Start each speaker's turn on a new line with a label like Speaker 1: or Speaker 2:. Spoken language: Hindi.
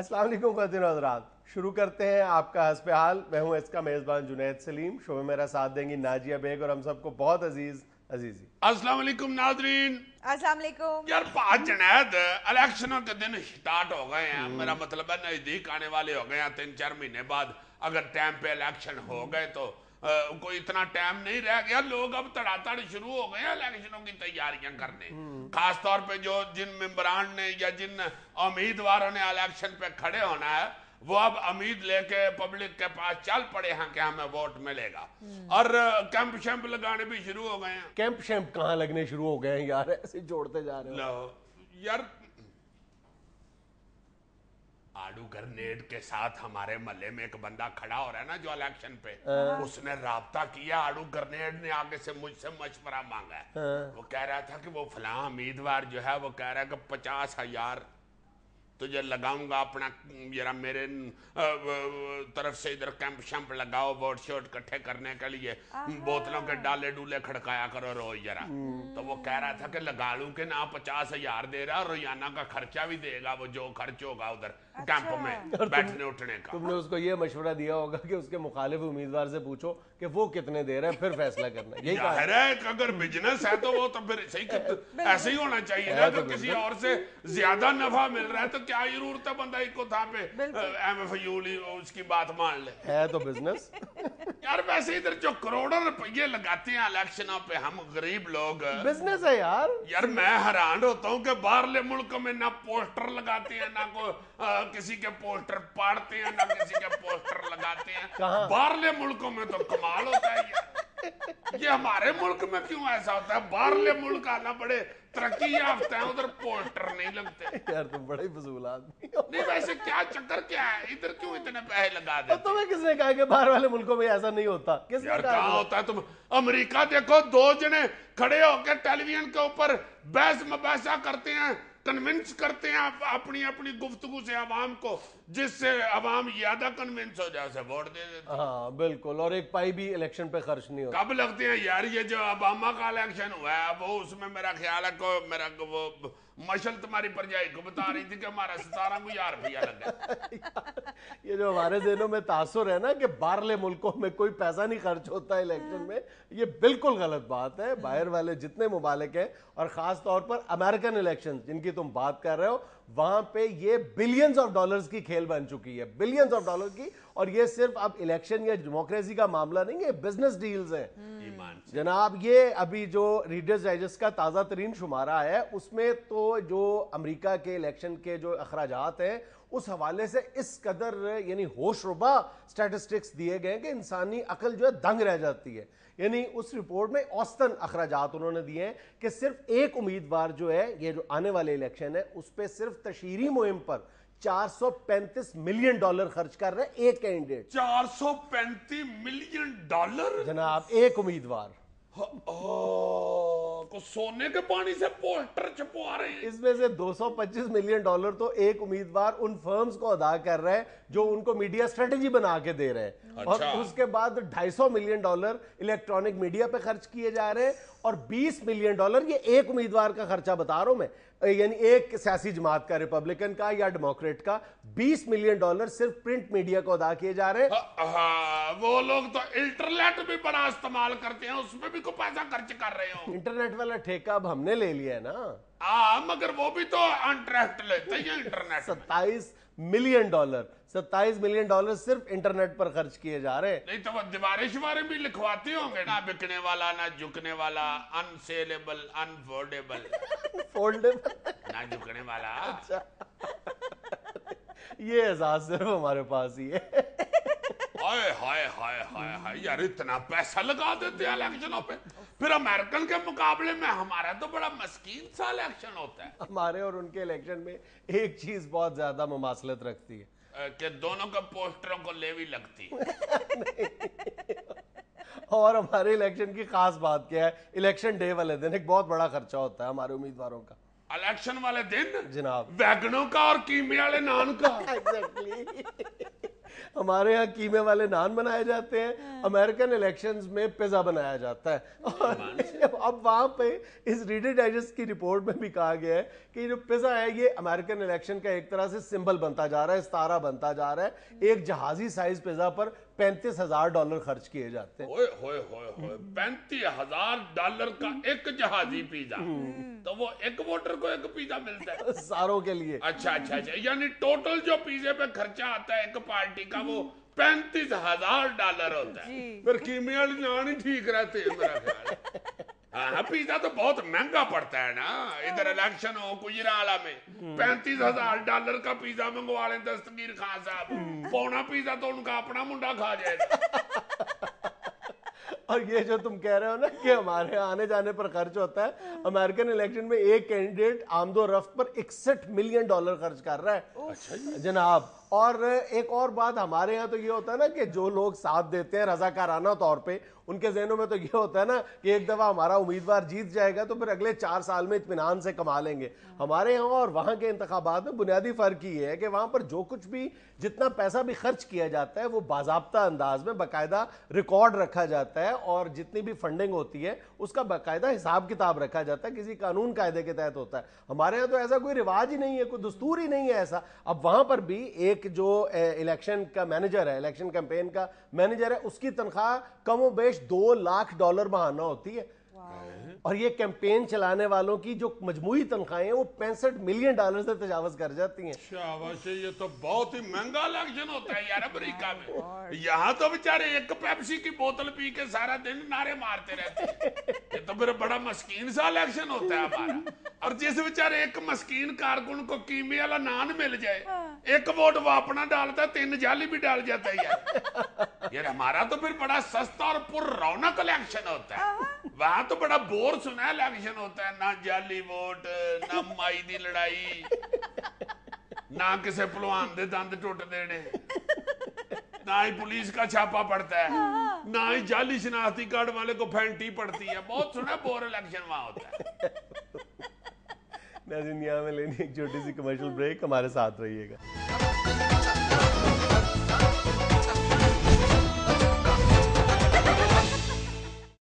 Speaker 1: अस्सलाम वालेकुम ख़वातीन और हज़रात, शुरू करते हैं आपका हस्ब हाल। मैं हूं इसका मेज़बान जुनैद सलीम। शो में मेरा साथ देंगी नाजिया बेग और हम सबको बहुत अजीजी।
Speaker 2: अस्सलाम वालेकुम नाज़रीन।
Speaker 3: अस्सलाम वालेकुम।
Speaker 2: यार बात जुनैद, इलेक्शनों के दिन स्टार्ट हो गए हैं। मेरा मतलब है नजदीक आने वाले हो गए हैं। 3-4 महीने बाद अगर टाइम पे इलेक्शन हो गए तो कोई इतना टाइम नहीं रह गया। लोग अब तड़ातड़ शुरू हो गए हैं इलेक्शनों की तैयारियां करने। खास तौर पे जो जिन मेंबरान ने या जिन उम्मीदवारों ने इलेक्शन पे खड़े होना है वो अब उम्मीद लेके पब्लिक के पास चल पड़े हैं कि हमें वोट मिलेगा और कैंप शैंप लगाने भी शुरू हो गए हैं।
Speaker 1: कैंप शैंप कहाँ लगने शुरू हो गए हैं यार, ऐसे जोड़ते जा रहे हो।
Speaker 2: यार आड़ू ग्रेनेड के साथ हमारे मोहल्ले में एक बंदा खड़ा हो रहा है ना जो इलेक्शन पे, उसने राब्ता किया। आड़ू ग्रेनेड ने आगे से मुझसे मशवरा मांगा है। वो कह रहा था कि वो फलां उम्मीदवार जो है वो कह रहा है कि 50,000 तुझे लगाऊंगा अपना, जरा मेरे तरफ से इधर कैंप शैंप लगाओ वोट शोट इकट्ठे करने के लिए, बोतलों के डाले डूले खड़काया करो रोज जरा। तो वो कह रहा था कि लगा लूं कि ना 50,000 दे रहा, रोजाना का खर्चा भी देगा वो जो खर्च होगा उधर कैंप में बैठने उठने का।
Speaker 1: तुमने उसको ये मशवरा दिया होगा कि उसके मुखालिफ उम्मीदवार से पूछो कि वो कितने दे रहे हैं, फिर फैसला करना। यही
Speaker 2: जाहिर है अगर बिजनेस है तो वो तो फिर सही ऐसे ही होना चाहिए ना। अगर किसी और से ज्यादा नफा मिल रहा है तो क्या जरूरत है बंदा एक को था पे फजूल ही उसकी बात मान ले।
Speaker 1: है तो बिजनेस।
Speaker 2: यार वैसे इधर जो करोड़ों रुपये लगाते हैं इलेक्शनों पे हम गरीब लोग,
Speaker 1: बिजनेस है यार।
Speaker 2: यार मैं हैरान होता हूँ कि बाहरले मुल्क में ना पोस्टर लगाते हैं ना को किसी के पोस्टर पाड़ते हैं ना किसी के पोस्टर लगाते हैं। बाहरले मुल्कों में तो कमाल होता है ये हमारे मुल्क में क्यों ऐसा होता है? बाहरले मुल्क आना बड़े तरक्की याफ्ता है, उधर पोस्टर नहीं लगते।
Speaker 1: यार तुम बड़े फजूल आदमी हो।
Speaker 2: नहीं वैसे क्या चक्कर क्या है, इधर क्यों इतने पैसे लगा देते?
Speaker 1: तुम्हें किसने कहा कि बाहर वाले मुल्कों में ऐसा नहीं होता? किसने
Speaker 2: यार
Speaker 1: कहा?
Speaker 2: कहाँ होता है? तुम अमेरिका देखो, 2 जने खड़े होकर टेलीविजन के ऊपर बहस मबासा करते हैं, कन्विंस करते हैं अपनी अपनी गुफ्तगू से अवाम को, जिससे अवाम ज्यादा कन्विंस हो जाए उसे वोट दे देते।
Speaker 1: हाँ बिल्कुल, और एक पाई भी इलेक्शन पे खर्च नहीं होता।
Speaker 2: कब लगते हैं यार ये जो ओबामा का इलेक्शन हुआ है वो उसमें मेरा ख्याल है को मेरा वो मशल तुम्हारी परजाई को बता रही थी कि हमारा 17,000 रुपया लगा।
Speaker 1: ये जो हमारे ज़हनों में तासुर है ना कि बाहरले मुल्कों में कोई पैसा नहीं खर्च होता है इलेक्शन में, ये बिल्कुल गलत बात है। बाहर वाले जितने मुबालिक हैं और खास तौर पर अमेरिकन इलेक्शन जिनकी तुम बात कर रहे हो, वहां पे ये बिलियंस ऑफ डॉलर्स की खेल बन चुकी है, बिलियंस ऑफ डॉलर की। और ये सिर्फ अब इलेक्शन या डेमोक्रेसी का मामला नहीं है, बिजनेस डील्स हैं जनाब। ये अभी जो रीडर्स डाइजेस्ट का ताज़ा तरीन शुमारा है उसमें तो जो अमेरिका के इलेक्शन के जो अखराजात हैं उस हवाले से इस कदर यानी होशरुबा स्टैटिस्टिक्स दिए गए कि इंसानी अकल जो है दंग रह जाती है। यानी उस रिपोर्ट में औसतन अखराजात उन्होंने दिए हैं कि सिर्फ एक उम्मीदवार जो है ये जो आने वाले इलेक्शन है उस पर सिर्फ तशहीरी मुहिम पर $435 मिलियन खर्च कर रहे हैं एक कैंडिडेट।
Speaker 2: $435 मिलियन
Speaker 1: जनाब, एक उम्मीदवार
Speaker 2: को सोने के पानी से पोस्टर छपवा रहे हैं।
Speaker 1: इसमें से $225 मिलियन तो एक उम्मीदवार उन फर्म्स को अदा कर रहे हैं जो उनको मीडिया स्ट्रेटेजी बना के दे रहे हैं। और उसके बाद $250 मिलियन इलेक्ट्रॉनिक मीडिया पे खर्च किए जा रहे हैं और $20 मिलियन ये एक उम्मीदवार का खर्चा बता रहा हूं मैं, यानी एक सियासी जमात का, रिपब्लिकन का या डेमोक्रेट का। $20 मिलियन सिर्फ प्रिंट मीडिया को अदा किए जा रहे हैं।
Speaker 2: वो लोग तो इंटरनेट भी बड़ा इस्तेमाल करते हैं, उसमें भी को पैसा खर्च कर रहे हो।
Speaker 1: इंटरनेट वाला ठेका अब हमने ले लिया है ना।
Speaker 2: मगर वो भी तो इंटरेस्ट लेते हैं इंटरनेट।
Speaker 1: $27 मिलियन सिर्फ इंटरनेट पर खर्च किए जा रहे हैं।
Speaker 2: नहीं तो वो दीवारें शिवारें भी लिखवाते होंगे ना, बिकने वाला ना झुकने वाला, अनसेलेबल अनफोल्डेबल
Speaker 1: फोल्डेबल
Speaker 2: ना झुकने वाला।
Speaker 1: अच्छा ये एहसास सिर्फ हमारे पास ही है।
Speaker 2: हाय हाय हाय हाय हाय यार, इतना पैसा लगा देते हैं इलेक्शनों पे। फिर अमेरिकन के मुकाबले में हमारा तो बड़ा मस्कीन सा इलेक्शन होता है।
Speaker 1: हमारे और उनके इलेक्शन में एक चीज बहुत ज्यादा मुमासलत रखती है
Speaker 2: कि दोनों का पोस्टरों को लेवी लगती
Speaker 1: और हमारे इलेक्शन की खास बात क्या है, इलेक्शन डे वाले दिन एक बहुत बड़ा खर्चा होता है हमारे उम्मीदवारों का।
Speaker 2: इलेक्शन वाले दिन
Speaker 1: जनाब
Speaker 2: वैगनों का और कीमे वाले नान का।
Speaker 1: एग्जैक्टली हमारे यहाँ कीमे वाले नान बनाए जाते हैं, अमेरिकन इलेक्शंस में पिज्जा बनाया जाता है। और अब वहां पे इस रीडर डाइजेस्ट की रिपोर्ट में भी कहा गया है कि जो पिज्जा है ये अमेरिकन इलेक्शन का एक तरह से सिंबल बनता जा रहा है, सितारा बनता जा रहा है। एक जहाजी साइज पिज्जा पर $35,000 खर्च किए जाते हैं।
Speaker 2: ओए होए होए होए, $35,000 का एक जहाजी पिज्जा, तो वो एक वोटर को एक पिज्जा मिलता है
Speaker 1: सारों के लिए।
Speaker 2: अच्छा अच्छा अच्छा, यानी टोटल जो पिज्जे पे खर्चा आता है एक पार्टी का वो $35,000 होता है। फिर कीमे वाली नान ही ठीक रहते हैं मेरा ख्याल। हाँ, पिज्जा तो बहुत महंगा पड़ता है ना, इधर इलेक्शन हो गुजरावाला में $35,000 का पिज्जा मंगवा लें दस्तगीर खान साहब, पौना पिज्जा तो उनका अपना मुंडा खा जाएगा।
Speaker 1: और ये जो तुम कह रहे हो ना कि हमारे आने जाने पर खर्च होता है, अमेरिकन इलेक्शन में एक कैंडिडेट आमदो रफ्त पर $61 मिलियन खर्च कर रहा है जनाब। और एक और बात, हमारे यहाँ तो ये होता है ना कि जो लोग साथ देते हैं रजाकाराना तौर पे, उनके जहनों में तो ये होता है ना कि एक दफा हमारा उम्मीदवार जीत जाएगा तो फिर अगले 4 साल में इत्मीनान से कमा लेंगे। हमारे यहाँ और वहाँ के इंतखाबात में बुनियादी फर्क ये है कि वहाँ पर जो कुछ भी, जितना पैसा भी खर्च किया जाता है वो बाज़ाब्ता अंदाज में बाकायदा रिकॉर्ड रखा जाता है, और जितनी भी फंडिंग होती है उसका बाकायदा हिसाब किताब रखा जाता है, किसी कानून कायदे के तहत होता है। हमारे यहाँ तो ऐसा कोई रिवाज ही नहीं है, कोई दस्तूर ही नहीं है ऐसा। अब वहाँ पर भी एक जो इलेक्शन का मैनेजर है, इलेक्शन कैंपेन का मैनेजर है, उसकी तनख्वाह कमो बेश $2 लाख महाना होती है। और ये कैंपेन चलाने वालों की जो मजमूई तनख्वाहें हैं वो $65 मिलियन से तजावज कर जाती हैं।
Speaker 2: शाबाश, ये तो बहुत ही महंगा इलेक्शन होता है यार अमेरिका में। यहाँ तो बेचारे एक पेप्सी की बोतल पी के सारा दिन नारे मारते रहते हैं। ये तो फिर बड़ा मस्कीन सा इलेक्शन होता है हमारा। और जिस बेचारे एक मस्कीन कारकुन को कीमे वाला नान मिल जाए, एक वोट वो अपना डालता है, 3 जाली भी डाल जाता है यार। हमारा तो फिर बड़ा सस्ता और पुर रौनक इलेक्शन होता है। वहां तो बड़ा बोर सुना इलेक्शन होता है, ना जाली वोट, ना माई दी लड़ाई, ना किसी भलवान दे दंद टुट देने, ना ही पुलिस का छापा पड़ता है, ना ही जाली शनाख्ती कार्ड वाले को फैंटी पड़ती है। बहुत सुना बोर इलेक्शन वहां होता है।
Speaker 1: नाज़रीन, यहाँ में लेनी एक छोटी सी कमर्शियल ब्रेक, हमारे साथ रहिएगा।